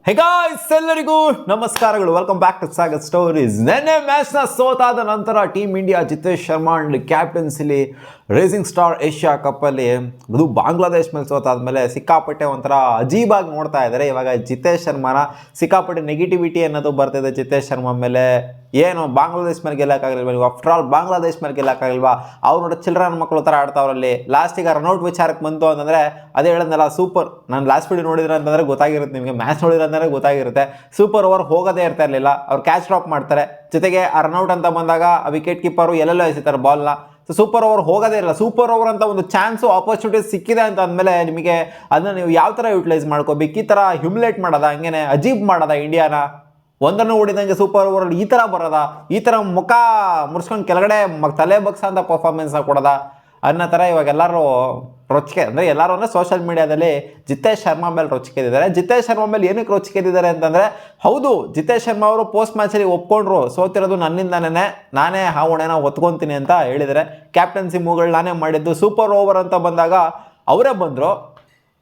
ಹೇ guys, ಎಲ್ಲರಿಗೂ ನಮಸ್ಕಾರಗಳು. Welcome back to Sagar stories. ನೆನ್ನೆ ಮ್ಯಾಚ್ನ ಸೋತಾದ ನಂತರ team India Jitesh Sharma and ಕ್ಯಾಪ್ಟನ್ಸಿಲಿ ರೇಸಿಂಗ್ ಸ್ಟಾರ್ ಏಷ್ಯಾ ಕಪ್ಪಲ್ಲಿ ಅದು ಬಾಂಗ್ಲಾದೇಶ್ ಮೇಲೆ ಸೋತಾದ್ಮೇಲೆ ಸಿಕ್ಕಾಪಟ್ಟೆ ಒಂಥರ ಅಜೀಬಾಗಿ ನೋಡ್ತಾ ಇದ್ದಾರೆ. ಇವಾಗ ಜಿತೇಶ್ ಶರ್ಮಾನ ಸಿಕ್ಕಾಪಟ್ಟೆ ನೆಗೆಟಿವಿಟಿ ಅನ್ನೋದು ಬರ್ತಿದೆ ಜಿತೇಶ್ ಶರ್ಮಾ ಮೇಲೆ. ಏನು ಬಾಂಗ್ಲಾದೇಶ್ ಮೇಲೆ ಗೆಲ್ಲಕ್ಕಾಗಲಿಲ್ವಾ ನೀವು? ಆಫ್ಟರ್ ಆಲ್ ಬಾಂಗ್ಲಾದೇಶ್ ಮೇಲೆ ಗೆಲ್ಲಕ್ಕಾಗಲ್ವಾ? ಅವ್ರು ನೋಡಿ ಚಿಲ್ಡ್ರನ್ ಮಕ್ಕಳು ಥರ ಆಡ್ತಾವ್ರಲ್ಲಿ. ಲಾಸ್ಟಿಗೆ ರನ್ಔಟ್ ವಿಚಾರಕ್ಕೆ ಬಂತು ಅಂತಂದರೆ ಅದೇ ಹೇಳಿದ್ನಲ್ಲ, ಸೂಪರ್. ನಾನು ಲಾಸ್ಟ್ ವಿಡಿಯೋ ನೋಡಿದ್ರೆ ಅಂತಂದರೆ ಗೊತ್ತಾಗಿರುತ್ತೆ ನಿಮಗೆ, ಮ್ಯಾಚ್ ನೋಡಿದ್ರೆ ಅಂತಂದರೆ ಗೊತ್ತಾಗಿರುತ್ತೆ. ಸೂಪರ್ ಓವರ್ ಹೋಗೋದೇ ಇರ್ತಾ ಇರಲಿಲ್ಲ. ಅವ್ರು ಕ್ಯಾಚ್ ಡ್ರಾಪ್ ಮಾಡ್ತಾರೆ, ಜೊತೆಗೆ ಆ ರನ್ಔಟ್ ಅಂತ ಬಂದಾಗ ಆ ವಿಕೆಟ್ ಕೀಪರು ಎಲ್ಲೆಲ್ಲೋ ಎಸಿತಾರೆ ಬಾಲ್ನ. ಸೊ ಸೂಪರ್ ಓವರ್ ಹೋಗೋದೇ ಇಲ್ಲ. ಸೂಪರ್ ಓವರ್ ಅಂತ ಒಂದು ಚಾನ್ಸು ಆಪರ್ಚುನಿಟಿ ಸಿಕ್ಕಿದೆ ಅಂತ ಅಂದಮೇಲೆ ನಿಮಗೆ ಅದನ್ನ ನೀವು ಯಾವ ಥರ ಯೂಟಿಲೈಸ್ ಮಾಡ್ಕೋಬೇಕು? ಈ ಥರ ಹ್ಯುಮಿಲೇಟ್ ಮಾಡೋದ, ಹಂಗೇನೆ ಅಜೀಬ್ ಮಾಡೋದ ಇಂಡಿಯಾನ? ಒಂದನ್ನು ಓಡಿದಂಗೆ ಸೂಪರ್ ಓವರಲ್ಲಿ ಈ ಥರ ಬರೋದ? ಈ ಥರ ಮುಖ ಮುರ್ಸ್ಕೊಂಡು ಕೆಳಗಡೆ ತಲೆ ಬಗ್ಸ ಅಂತ ಪರ್ಫಾರ್ಮೆನ್ಸ್ನ ಕೊಡೋದ ಅನ್ನೋ ಥರ ಇವಾಗ ಎಲ್ಲರೂ ರೊಚ್ಚಿಗೆ, ಅಂದರೆ ಎಲ್ಲರೂ ಅಂದರೆ ಸೋಷಿಯಲ್ ಮೀಡಿಯಾದಲ್ಲಿ ಜಿತೇಶ್ ಶರ್ಮಾ ಮೇಲೆ ರೊಚ್ಚಿಗೆದಿದ್ದಾರೆ. ಜಿತೇಶ್ ಶರ್ಮಾ ಮೇಲೆ ಏನಕ್ಕೆ ರೊಚ್ಚಿಗೆದಿದ್ದಾರೆ ಅಂತಂದರೆ, ಹೌದು, ಜಿತೇಶ್ ಶರ್ಮಾ ಅವರು ಪೋಸ್ಟ್ ಮ್ಯಾಚಲ್ಲಿ ಒಪ್ಕೊಂಡ್ರು ಸೋತಿರೋದು ನನ್ನಿಂದನೇ, ನಾನೇ ಆ ಹೊಣೆನ ಹೊತ್ಕೊತೀನಿ ಅಂತ ಹೇಳಿದರೆ. ಕ್ಯಾಪ್ಟನ್ಸಿ ಮೂಗಳು ನಾನೇ ಮಾಡಿದ್ದು. ಸೂಪರ್ ಓವರ್ ಅಂತ ಬಂದಾಗ ಅವರೇ ಬಂದರು.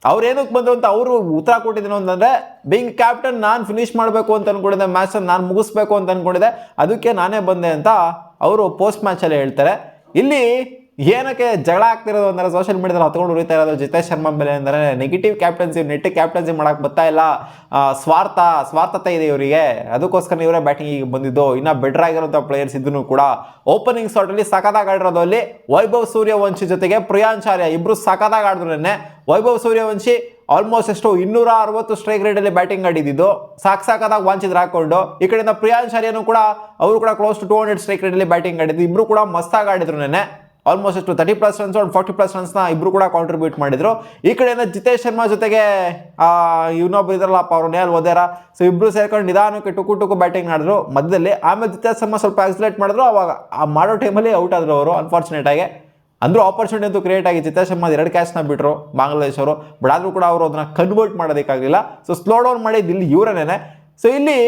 ಅವ್ರು ಏನಕ್ಕೆ ಬಂದರು ಅಂತ ಅವರು ಉತ್ತರ ಕೊಟ್ಟಿದ್ದೀನಿ ಅಂತಂದರೆ, ಬೀಯಿಂಗ್ ಕ್ಯಾಪ್ಟನ್ ನಾನು ಫಿನಿಶ್ ಮಾಡಬೇಕು ಅಂತ ಅಂದ್ಕೊಂಡಿದ್ದೆ, ಮ್ಯಾಚನ್ನು ನಾನು ಮುಗಿಸ್ಬೇಕು ಅಂತ ಅಂದ್ಕೊಂಡಿದ್ದೆ, ಅದಕ್ಕೆ ನಾನೇ ಬಂದೆ ಅಂತ ಅವರು ಪೋಸ್ಟ್ ಮ್ಯಾಚಲ್ಲಿ ಹೇಳ್ತಾರೆ. ಇಲ್ಲಿ ಏನಕ್ಕೆ ಜಗಳ ಆಗ್ತಿರೋದು ಅಂದರೆ, ಸೋಷಿಯಲ್ ಮೀಡಿಯಾದಲ್ಲಿ ಹತ್ಕೊಂಡು ಉರಿತಾ ಇರೋದು ಜಿತೇಶ್ ಶರ್ಮಾ ಮೇಲೆ ಅಂದರೆ ನೆಗೆಟಿವ್ ಕ್ಯಾಪ್ಟನ್ಸಿ, ನೆಟ್ ಕ್ಯಾಪ್ಟನ್ಸಿ ಮಾಡೋಕ್ಕೆ ಬರ್ತಾ ಇಲ್ಲ, ಸ್ವಾರ್ಥತೆ ಇದೆ ಇವರಿಗೆ, ಅದಕ್ಕೋಸ್ಕರ ಇವರೇ ಬ್ಯಾಟಿಂಗಿಗೆ ಬಂದಿದ್ದು. ಇನ್ನು ಬೆಟರ್ ಆಗಿರೋಂಥ ಪ್ಲೇಯರ್ಸ್ ಇದ್ದೂ ಕೂಡ ಓಪನಿಂಗ್ ಶಾಟಲ್ಲಿ ಸಖತ್ತಾಗಿ ಆಡಿರೋದು ಅಲ್ಲಿ ವೈಭವ್ ಸೂರ್ಯವಂಶಿ ಜೊತೆಗೆ ಪ್ರಿಯಾಂಶ್ ಆರ್ಯ ಇಬ್ಬರು ಸಖತ್ತಾಗಿ ಆಡಿದ್ರು. ನೆನ್ನೆ ವೈಭವ್ ಸೂರ್ಯವಂಶಿ ಆಲ್ಮೋಸ್ಟ್ ಎಷ್ಟು 260 ಸ್ಟ್ರೈಕ್ ರೇಟಲ್ಲಿ ಬ್ಯಾಟಿಂಗ್ ಆಡಿದ್ದು, ಸಾಕಾಗಿ ವಾಂಚಿದ್ರು ಹಾಕೊಂಡು. ಈ ಕಡೆಯಿಂದ ಪ್ರಿಯಾಂಶ್ ಆರ್ಯನು ಕೂಡ ಅವರು ಕೂಡ ಕ್ಲೋಸ್ ಟು 200 ಸ್ಟ್ರೈಕ್ ರೇಟಲ್ಲಿ ಬ್ಯಾಟಿಂಗ್ ಆಡಿದ್ದು. ಇಬ್ಬರು ಕೂಡ ಮಸ್ತಾಗಿ ಆಡಿದ್ರು. ನೆನ್ನೆ ಆಲ್ಮೋಸ್ಟ್ ಎಷ್ಟು 30+ ರನ್ಸ್ ಒಂದು 40+ ರನ್ಸ್ನ ಇಬ್ಬರು ಕೂಡ ಕಾಂಟ್ರಿಬ್ಯೂಟ್ ಮಾಡಿದ್ರು. ಈ ಕಡೆಯಿಂದ ಜಿತೇಶ್ ಶರ್ಮಾ ಜೊತೆಗೆ ಇನ್ನೊಬ್ಬ ಇದ್ರಲ್ಲಪ್ಪ, ಅವರು ನೇಲ್ ಒದೇರ, ಸೊ ಇಬ್ಬರು ಸೇರ್ಕೊಂಡು ನಿಧಾನಕ್ಕೆ ಟುಕು ಬ್ಯಾಟಿಂಗ್ ಆಡಿದ್ರು ಮಧ್ಯದಲ್ಲಿ. ಆಮೇಲೆ ಜಿತೇಶ್ ಶರ್ಮಾ ಸ್ವಲ್ಪ ಆಕ್ಸಿಲೇಟ್ ಮಾಡಿದ್ರು. ಅವಾಗ ಆ ಮಾಡೋ ಟೈಮಲ್ಲಿ ಔಟ್ ಆದರು ಅವರು, ಅನ್ಫಾರ್ಚುನೇಟ್ ಆಗಿ. ಅಂದರೂ ಆಪರ್ಚುನಿಟಿ ಅಂತೂ ಕ್ರಿಯೇಟ್ ಆಗಿ ಜಿತೇಶ್ ಶರ್ಮಾ 2 ಕ್ಯಾಚ್ನ ಬಿಟ್ಟರು ಬಾಂಗ್ಲಾದೇಶ್ ಅವರು. ಬಟ್ ಆದರೂ ಕೂಡ ಅವರು ಅದನ್ನು ಕನ್ವರ್ಟ್ ಮಾಡೋದಕ್ಕಾಗಲಿಲ್ಲ. ಸೊ ಸ್ಲೋ ಡೌನ್ ಮಾಡಿದ್ದು ಇಲ್ಲಿ ಇವರನ್ನೇ. ಸೊ ಇಲ್ಲಿ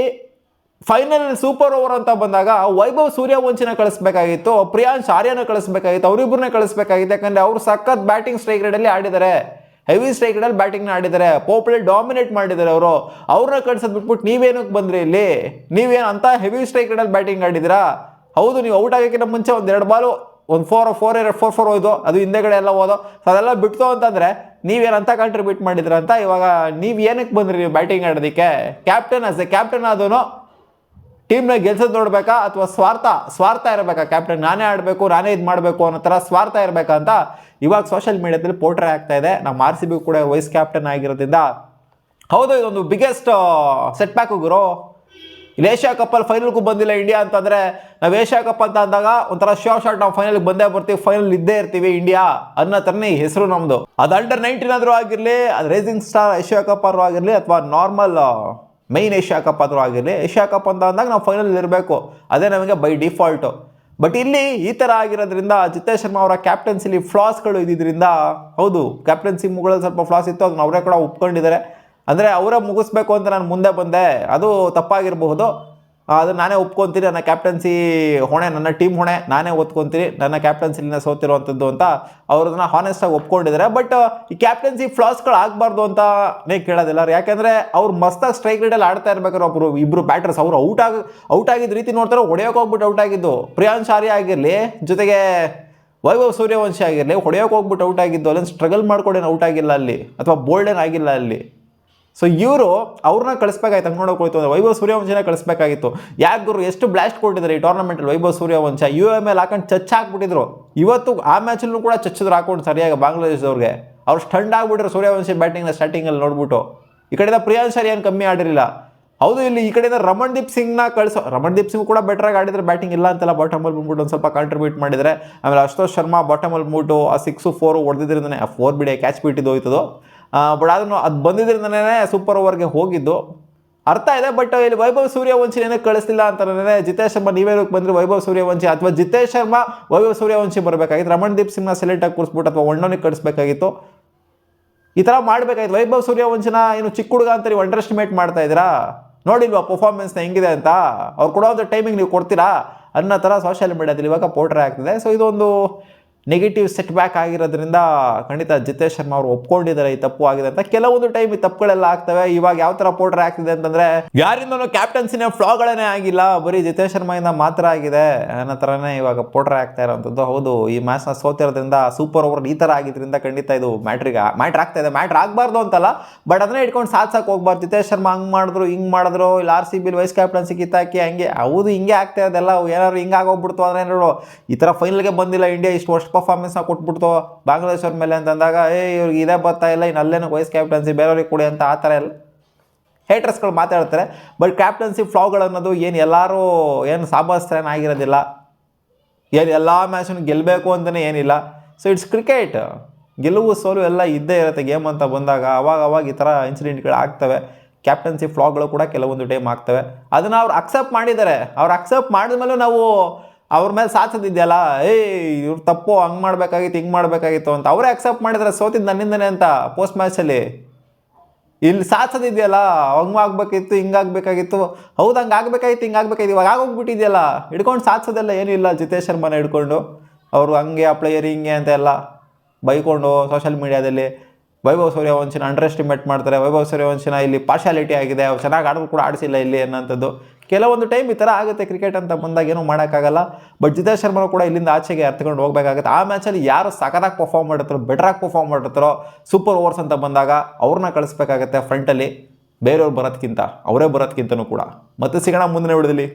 ಫೈನಲ್ ಸೂಪರ್ ಓವರ್ ಅಂತ ಬಂದಾಗ ವೈಭವ್ ಸೂರ್ಯವಂಶಿನ ಕಳಿಸ್ಬೇಕಾಗಿತ್ತು, ಪ್ರಿಯಾಂಶ್ ಆರ್ಯನ ಕಳಿಸ್ಬೇಕಾಗಿತ್ತು, ಅವರಿಬ್ಬರನ್ನೇ ಕಳಿಸ್ಬೇಕಾಗಿತ್ತು. ಯಾಕಂದರೆ ಅವರು ಸಖತ್ ಬ್ಯಾಟಿಂಗ್ ಸ್ಟ್ರೈಕ್ ರೇಟಲ್ಲಿ ಆಡಿದ್ದಾರೆ, ಹೆವಿ ಸ್ಟ್ರೈಕ್ ರೇಟಲ್ಲಿ ಬ್ಯಾಟಿಂಗ್ನ ಆಡಿದ್ದಾರೆ, ಪೋಪ್ಲಿ ಡಾಮಿನೇಟ್ ಮಾಡಿದ್ದಾರೆ ಅವರು. ಅವ್ರನ್ನ ಕಳ್ಸೋದು ಬಿಟ್ಬಿಟ್ಟು ನೀವೇನಕ್ಕೆ ಬಂದ್ರಿ ಇಲ್ಲಿ? ನೀವೇನು ಅಂತ ಹೆವಿ ಸ್ಟ್ರೈಕ್ ರೇಟಲ್ಲಿ ಬ್ಯಾಟಿಂಗ್ ಆಡಿದ್ದೀರಾ? ಹೌದು, ನೀವು ಔಟ್ ಆಗೋಕ್ಕಿಂತ ಮುಂಚೆ ಒಂದು 2 ಬಾಲು ಒಂದು 4 ಹೋಯ್ತು, ಅದು ಹಿಂದೆಗಡೆ ಎಲ್ಲ ಹೋದೋ. ಸೊ ಅದೆಲ್ಲ ಬಿಡ್ತು ಅಂತಂದರೆ ನೀವೇನಂತ ಕಾಂಟ್ರಿಬ್ಯೂಟ್ ಮಾಡಿದ್ರ ಅಂತ. ಇವಾಗ ನೀವು ಏನಕ್ಕೆ ಬಂದ್ರಿ ನೀವು ಬ್ಯಾಟಿಂಗ್ ಆಡೋದಕ್ಕೆ? ಕ್ಯಾಪ್ಟನ್ ಆದವನು ಟೀಮ್ನ ಗೆಲ್ಸೋದು ನೋಡ್ಬೇಕಾ, ಅಥವಾ ಸ್ವಾರ್ಥ ಇರಬೇಕಾ? ಕ್ಯಾಪ್ಟನ್ ನಾನೇ ಆಡಬೇಕು, ನಾನೇ ಇದು ಮಾಡಬೇಕು ಅನ್ನೋ ಥರ ಸ್ವಾರ್ಥ ಇರಬೇಕಾ ಅಂತ ಇವಾಗ ಸೋಷಿಯಲ್ ಮೀಡಿಯಾದಲ್ಲಿ ಪೋರ್ಟ್ರೇ ಆಗ್ತಾ ಇದೆ. ನಮ್ಮ RCB ಕೂಡ ವೈಸ್ ಕ್ಯಾಪ್ಟನ್ ಆಗಿರೋದ್ರಿಂದ. ಹೌದು, ಇದೊಂದು ಬಿಗ್ಗೆಸ್ಟ್ ಸೆಟ್ ಬ್ಯಾಕು ಗುರು. ಇಲ್ಲಿ ಏಷ್ಯಾ ಕಪ್ಪಲ್ಲಿ ಫೈನಲ್ಗೂ ಬಂದಿಲ್ಲ ಇಂಡಿಯಾ ಅಂತಂದರೆ, ನಾವು ಏಷ್ಯಾ ಕಪ್ ಅಂತ ಅಂದಾಗ ಒಂಥರ ಶಾರ್ಟ್ ನಾವು ಫೈನಲ್ಗೆ ಬಂದೇ ಬರ್ತೀವಿ, ಫೈನಲ್ ಇದ್ದೇ ಇರ್ತೀವಿ ಇಂಡಿಯಾ ಅನ್ನೋ ಥರನೇ ಈ ಹೆಸರು ನಮ್ಮದು. ಅದು ಅಂಡರ್-19 ಆದರೂ ಆಗಿರಲಿ, ಅದು ರೇಸಿಂಗ್ ಸ್ಟಾರ್ ಏಷ್ಯಾ ಕಪ್ ಆದರೂ ಆಗಿರಲಿ, ಅಥವಾ ನಾರ್ಮಲ್ ಮೈನ್ ಏಷ್ಯಾ ಕಪ್ ಆದರೂ ಆಗಿರಲಿ, ಏಷ್ಯಾ ಕಪ್ ಅಂತ ಅಂದಾಗ ನಾವು ಫೈನಲ್ ಇರಬೇಕು, ಅದೇ ನಮಗೆ ಬೈ ಡಿಫಾಲ್ಟು. ಬಟ್ ಇಲ್ಲಿ ಈ ಥರ ಆಗಿರೋದ್ರಿಂದ ಜಿತೇಶ್ ಶರ್ಮಾ ಅವರ ಕ್ಯಾಪ್ಟನ್ಸಿಲಿ ಫ್ಲಾಸ್ಗಳು ಇದ್ದಿದ್ದರಿಂದ, ಹೌದು ಕ್ಯಾಪ್ಟನ್ಸಿ ಮುಗಳಲ್ಲಿ ಸ್ವಲ್ಪ ಫ್ಲಾಸ್ ಇತ್ತು, ಅದನ್ನ ಅವರೇ ಕೂಡ ಒಪ್ಕೊಂಡಿದ್ದಾರೆ. ಅಂದರೆ ಅವರೇ ಮುಗಿಸ್ಬೇಕು ಅಂತ ನಾನು ಮುಂದೆ ಬಂದೆ, ಅದು ತಪ್ಪಾಗಿರಬಹುದು, ಅದನ್ನು ನಾನೇ ಒಪ್ಕೊತೀನಿ. ನನ್ನ ಕ್ಯಾಪ್ಟನ್ಸಿ ಹೊಣೆ, ನನ್ನ ಟೀಮ್ ಹೊಣೆ, ನಾನೇ ಒತ್ಕೊತೀನಿ, ನನ್ನ ಕ್ಯಾಪ್ಟನ್ಸಿಲಿನ ಸೋತಿರುವಂಥದ್ದು ಅಂತ ಅವ್ರದನ್ನ ಹಾನೆಸ್ಟಾಗಿ ಒಪ್ಕೊಂಡಿದ್ದಾರೆ. ಬಟ್ ಈ ಕ್ಯಾಪ್ಟನ್ಸಿ ಫ್ಲಾಸ್ಗಳು ಆಗಬಾರ್ದು ಅಂತಲೇ ಕೇಳೋದಿಲ್ಲ. ಯಾಕೆಂದರೆ ಅವ್ರು ಮಸ್ತಾಗಿ ಸ್ಟ್ರೈಕ್ ರೇಟಲ್ಲಿ ಆಡ್ತಾ ಇರ್ಬೇಕಾದ್ರೆ ಇಬ್ಬರು ಬ್ಯಾಟರ್ಸ್ ಅವರು ಔಟ್ ಆಗಿದ್ದ ರೀತಿ ನೋಡ್ತಾರೆ, ಹೊಡೆಯೋಕೆ ಹೋಗ್ಬಿಟ್ಟು ಔಟ್ ಆಗಿದ್ದು. ಪ್ರಿಯಾಂಶ್ ಆರ್ಯ ಆಗಿರಲಿ, ಜೊತೆಗೆ ವೈಭವ್ ಸೂರ್ಯವಂಶಿ ಆಗಿರಲಿ, ಹೊಡೆಯೋಕೆ ಹೋಗ್ಬಿಟ್ಟು ಔಟ್ ಆಗಿದ್ದು. ಅಲ್ಲಿಂದ ಸ್ಟ್ರಗಲ್ ಮಾಡ್ಕೊಂಡೇನು ಔಟ್ ಆಗಿಲ್ಲ ಅಲ್ಲಿ, ಅಥವಾ ಬೋಲ್ಡೇನ್ ಆಗಿಲ್ಲ ಅಲ್ಲಿ. ಸೊ ಇವರು ಅವ್ರನ್ನ ಕಳಿಸ್ಬೇಕಾಗಿತ್ತು, ಅಂದ್ಕೊಂಡು ಹೋಗ್ತು. ವೈಭವ್ ಸೂರ್ಯವಂಶಿನ ಕಳಿಸ್ಬೇಕಾಗಿತ್ತು. ಯಾಕೆ ಗುರು ಎಷ್ಟು ಬ್ಲಾಸ್ಟ್ ಕೊಟ್ಟಿದ್ದಾರೆ ಈ ಟೂರ್ನಮೆಂಟಲ್ಲಿ ವೈಭವ್ ಸೂರ್ಯವಂಶ. UML ಹಾಕೊಂಡು ಚಚ್ ಹಾಕ್ಬಿಟ್ಟಿದ್ರು. ಇವತ್ತು ಆ ಮ್ಯಾಚಲ್ಲೂ ಕೂಡ ಚಚ್ಚಿದ್ರು ಹಾಕೊಂಡು ಸರಿಯಾಗಿ ಬಾಂಗ್ಲಾದೇಶದವ್ರಿಗೆ. ಅವ್ರು ಸ್ಟಂಡ್ ಆಗಿಬಿಟ್ರು ಸೂರ್ಯವಂಶಿ ಬ್ಯಾಟಿಂಗ್ನ ಸ್ಟಾರ್ಟಿಂಗಲ್ಲಿ ನೋಡ್ಬಿಟ್ಟು. ಈ ಕಡೆಯಿಂದ ಪ್ರಿಯಾಂಶ್ ಆರ್ಯ ಏನು ಕಮ್ಮಿ ಆಡಿರಲಿಲ್ಲ. ಹೌದು, ಇಲ್ಲಿ ಈ ಕಡೆಯಿಂದ ರಮಣ್ದೀಪ್ ಸಿಂಗ್ ಕೂಡ ಬೆಟ್ರಾಗಿ ಆಡಿದ್ರೆ, ಬ್ಯಾಟಿಂಗ್ ಇಲ್ಲ ಅಂತಲ್ಲ, ಬಾಟಮಲ್ಲಿ ಬಂದ್ಬಿಟ್ಟು ಒಂದು ಸ್ವಲ್ಪ ಕಾಂಟ್ರಿಬ್ಯೂಟ್ ಮಾಡಿದರೆ. ಆಮೇಲೆ ಅಶುತೋಷ್ ಶರ್ಮಾ ಬಾಟಮಲ್ಲಿ ಬಂದ್ಬಿಟ್ಟು ಆ 6-4 ಹೊಡೆದಿದ್ರಿಂದನೇ, ಆ 4 ಬಿಡಿ ಕ್ಯಾಚ್ ಬಿಟ್ಟಿದ್ದು ಹೋಯ್ತದು. ಬಟ್ ಅದನ್ನು ಅದು ಬಂದಿದ್ರಿಂದನೇ ಸೂಪರ್ ಓವರ್ಗೆ ಹೋಗಿದ್ದು ಅರ್ಥ ಇದೆ. ಬಟ್ ಇಲ್ಲಿ ವೈಭವ್ ಸೂರ್ಯವಂಶಿ ಏನಕ್ಕೆ ಕಳಿಸ್ತಿಲ್ಲ ಅಂತಂದರೆ, ಜಿತೇಶ್ ಶರ್ಮಾ ನೀವೇನಕ್ಕೆ ಬಂದರೆ ವೈಭವ್ ಸೂರ್ಯವಂಶಿ, ಅಥವಾ ಜಿತೇಶ್ ಶರ್ಮಾ ವೈಭವ್ ಸೂರ್ಯವಂಶಿ ಬರಬೇಕಾಗಿತ್ತು. ರಮಣ್ದೀಪ್ ಸಿಂಗ್ನ ಸೆಲೆಕ್ಟಾಗಿ ಕೂರಿಸ್ಬಿಟ್ಟು ಅಥವಾ ಒಣ್ಣನಿಗೆ ಕಳಿಸ್ಬೇಕಾಗಿತ್ತು. ಈ ಥರ ಮಾಡಬೇಕಾಗಿತ್ತು. ವೈಭವ್ ಸೂರ್ಯವಂಶಿನ ಏನು ಚಿಕ್ಕ ಹುಡುಗ ಅಂತ ನೀವು ಅಂಡರ್ ಎಸ್ಟಿಮೇಟ್ ಮಾಡ್ತಾ ಇದ್ದೀರಾ? ನೋಡಿಲ್ವಾ ಪರ್ಫಾರ್ಮೆನ್ಸ್ನ ಹೆಂಗಿದೆ ಅಂತ? ಅವ್ರು ಕೊಡೋಂಥ ಟೈಮಿಂಗ್ ನೀವು ಕೊಡ್ತೀರಾ ಅನ್ನೋ ಥರ ಸೋಷಿಯಲ್ ಮೀಡಿಯಾದಲ್ಲಿ ಇವಾಗ ಪೋರ್ಟ್ರೇ ಆಗ್ತಿದೆ. ಸೊ ಇದೊಂದು ನೆಗೆಟಿವ್ ಸೆಟ್ ಬ್ಯಾಕ್ ಆಗಿರೋದ್ರಿಂದ ಖಂಡಿತ ಜಿತೇಶ್ ಶರ್ಮಾ ಅವರು ಒಪ್ಕೊಂಡಿದ್ದಾರೆ ಈ ತಪ್ಪು ಆಗಿದೆ ಅಂತ. ಕೆಲವೊಂದು ಟೈಮ್ ಈ ತಪ್ಪುಗಳೆಲ್ಲ ಆಗ್ತವೆ. ಇವಾಗ ಯಾವ ತರ ಪೋಟ್ರೆ ಆಗ್ತಿದೆ ಅಂತಂದ್ರೆ ಯಾರಿಂದನೂ ಕ್ಯಾಪ್ಟನ್ಸಿನ ಫ್ಲಾಗಳೇನೇ ಆಗಿಲ್ಲ, ಬರೀ ಜಿತೇಶ್ ಶರ್ಮಾಯಿಂದ ಮಾತ್ರ ಆಗಿದೆ ಅನ್ನೋ ಥರನೇ ಇವಾಗ ಪೋಟ್ರೆ ಆಗ್ತಾ ಇರೋವಂಥದ್ದು. ಹೌದು, ಈ ಮ್ಯಾಚ್ನ ಸೋತಿರೋದ್ರಿಂದ ಸೂಪರ್ ಓವರ್ ಈ ಥರ ಆಗಿದ್ರಿಂದ ಖಂಡಿತ ಇದು ಮ್ಯಾಟ್ರ್ ಆಗ್ತಾ ಇದೆ. ಮ್ಯಾಟ್ರ್ ಆಗಬಾರ್ದು ಅಂತಲ್ಲ, ಬಟ್ ಅದನ್ನೇ ಇಟ್ಕೊಂಡು ಸಾಧ್ಸಕ್ಕೆ ಹೋಗ್ಬಾರ್ದು. ಜಿತೇಶ್ ಶರ್ಮಾ ಹಂಗೆ ಮಾಡಿದ್ರು ಹಿಂಗೆ ಮಾಡಿದ್ರು, ಇಲ್ಲಿ RCB ವೈಸ್ ಕ್ಯಾಪ್ಟನ್ಸಿ ಕಿತ್ತಾಕಿ ಹಂಗೆ, ಹೌದು ಹಿಂಗೆ ಆಗ್ತಾ ಇದೆಲ್ಲ. ಏನಾದ್ರು ಹಿಂಗೆ ಆಗೋಗ್ಬಿಡ್ತು ಅಂದರೆ ನೋಡು, ಈ ಥರ ಫೈನಲ್ಗೆ ಬಂದಿಲ್ಲ ಇಂಡಿಯಾ, ಇಷ್ಟು ವರ್ಷ ಪರ್ಫಾರ್ಮೆನ್ಸ್ನ ಕೊಟ್ಬಿಡ್ತು ಬಾಂಗ್ಲಾದೇಶ್ ಅವ್ರ ಮೇಲೆ ಅಂತಂದಾಗ ಇವ್ರಿಗೆ ಇದೇ ಬರ್ತಾ ಇಲ್ಲ, ಇನ್ನು ಅಲ್ಲೇನೋ ವೈಸ್ ಕ್ಯಾಪ್ಟನ್ಸಿ ಬೇರೆಯವ್ರಿಗೆ ಕೊಡಿ ಅಂತ ಆ ಥರ ಎಲ್ಲ ಹೇಟರ್ಸ್ಗಳು ಮಾತಾಡ್ತಾರೆ. ಬಟ್ ಕ್ಯಾಪ್ಟನ್ಸಿ ಫ್ಲಾಗಳು ಅನ್ನೋದು ಏನು ಎಲ್ಲರೂ ಏನು ಸಾಬಾಸ್ತಾನ ಆಗಿರೋದಿಲ್ಲ, ಏನು ಎಲ್ಲ ಮ್ಯಾಚನ್ನು ಗೆಲ್ಲಬೇಕು ಅಂತಲೇ ಏನಿಲ್ಲ. ಸೊ ಇಟ್ಸ್ ಕ್ರಿಕೆಟ್, ಗೆಲುವು ಸೋಲು ಎಲ್ಲ ಇದ್ದೇ ಇರುತ್ತೆ ಗೇಮ್ ಅಂತ ಬಂದಾಗ. ಅವಾಗ ಈ ಥರ ಇನ್ಸಿಡೆಂಟ್ಗಳು ಆಗ್ತವೆ. ಕ್ಯಾಪ್ಟನ್ಸಿ ಫ್ಲಾಗಳು ಕೂಡ ಕೆಲವೊಂದು ಟೈಮ್ ಆಗ್ತವೆ. ಅದನ್ನು ಅವ್ರು ಅಕ್ಸೆಪ್ಟ್ ಮಾಡಿದ್ದಾರೆ. ಅವ್ರು ಅಕ್ಸೆಪ್ಟ್ ಮಾಡಿದ್ಮೇಲೆ ನಾವು ಅವ್ರ ಮೇಲೆ ಸಾಧಿಸೋದಿದೆಯಲ್ಲ, ಇವ್ರು ತಪ್ಪು, ಹಂಗೆ ಮಾಡಬೇಕಾಗಿತ್ತು ಹಿಂಗೆ ಮಾಡಬೇಕಾಗಿತ್ತು ಅಂತ ಅವರೇ ಅಕ್ಸೆಪ್ಟ್ ಮಾಡಿದರೆ ಸೋತಿದ್ದು ನನ್ನಿಂದನೇ ಅಂತ ಪೋಸ್ಟ್ ಮ್ಯಾಚಲ್ಲಿ. ಇಲ್ಲಿ ಸಾಧಿಸೋದಿದೆಯಲ್ಲ, ಹಂಗೆ ಆಗಬೇಕಿತ್ತು ಹಿಂಗಾಗಬೇಕಾಗಿತ್ತು, ಹೌದು ಹಂಗೆ ಆಗಬೇಕಾಗಿತ್ತು ಹಿಂಗೆ ಆಗಬೇಕಾಗಿತ್ತು, ಇವಾಗ ಆಗೋಗ್ಬಿಟ್ಟಿದೆಯಲ್ಲ, ಹಿಡ್ಕೊಂಡು ಸಾಧಿಸೋದೆಲ್ಲ ಏನೂ ಇಲ್ಲ. ಜಿತೇಶ್ ಶರ್ಮಾನ ಹಿಡ್ಕೊಂಡು ಅವರು ಹಂಗೆ ಆ ಪ್ಲೇಯರ್ ಹಿಂಗೆ ಅಂತ ಎಲ್ಲ ಬೈಕೊಂಡು ಸೋಷಿಯಲ್ ಮೀಡಿಯಾದಲ್ಲಿ ವೈಭವ್ ಸೂರ್ಯವಂಶಿನ ಅಂಡರ್ ಎಸ್ಟಿಮೇಟ್ ಮಾಡ್ತಾರೆ. ವೈಭವ್ ಸೂರ್ಯವಂಶಿನ ಇಲ್ಲಿ ಪಾರ್ಶಾಲಿಟಿ ಆಗಿದೆ, ಅವ್ರು ಚೆನ್ನಾಗಿ ಆಡೋದು ಕೂಡ ಆಡಿಸಿಲ್ಲ ಇಲ್ಲಿ ಅನ್ನೋಂಥದ್ದು. ಕೆಲವೊಂದು ಟೈಮ್ ಈ ಥರ ಆಗುತ್ತೆ ಕ್ರಿಕೆಟ್ ಅಂತ ಬಂದಾಗ, ಏನೂ ಮಾಡೋಕ್ಕಾಗಲ್ಲ. ಬಟ್ ಜಿತೇಶ್ ಶರ್ಮಾ ಕೂಡ ಇಲ್ಲಿಂದ ಆಚೆಗೆ ಹತ್ಕೊಂಡು ಹೋಗಬೇಕಾಗುತ್ತೆ. ಆ ಮ್ಯಾಚಲ್ಲಿ ಯಾರು ಸಖತ್ತಾಗಿ ಪರ್ಫಾರ್ಮ್ ಮಾಡಿರ್ತಾರೋ, ಬೆಟ್ರಾಗಿ ಪರ್ಫಾರ್ಮ್ ಮಾಡಿರ್ತಾರೋ, ಸೂಪರ್ ಓವರ್ಸ್ ಅಂತ ಬಂದಾಗ ಅವ್ರನ್ನ ಕಳಿಸ್ಬೇಕಾಗತ್ತೆ ಫ್ರಂಟಲ್ಲಿ, ಬೇರೆಯವ್ರು ಬರೋದಕ್ಕಿಂತ ಅವರೇ ಬರೋದಕ್ಕಿಂತನೂ ಕೂಡ. ಮತ್ತೆ ಸಿಗೋಣ ಮುಂದಿನ ವಿಡಿಯೋದಲ್ಲಿ.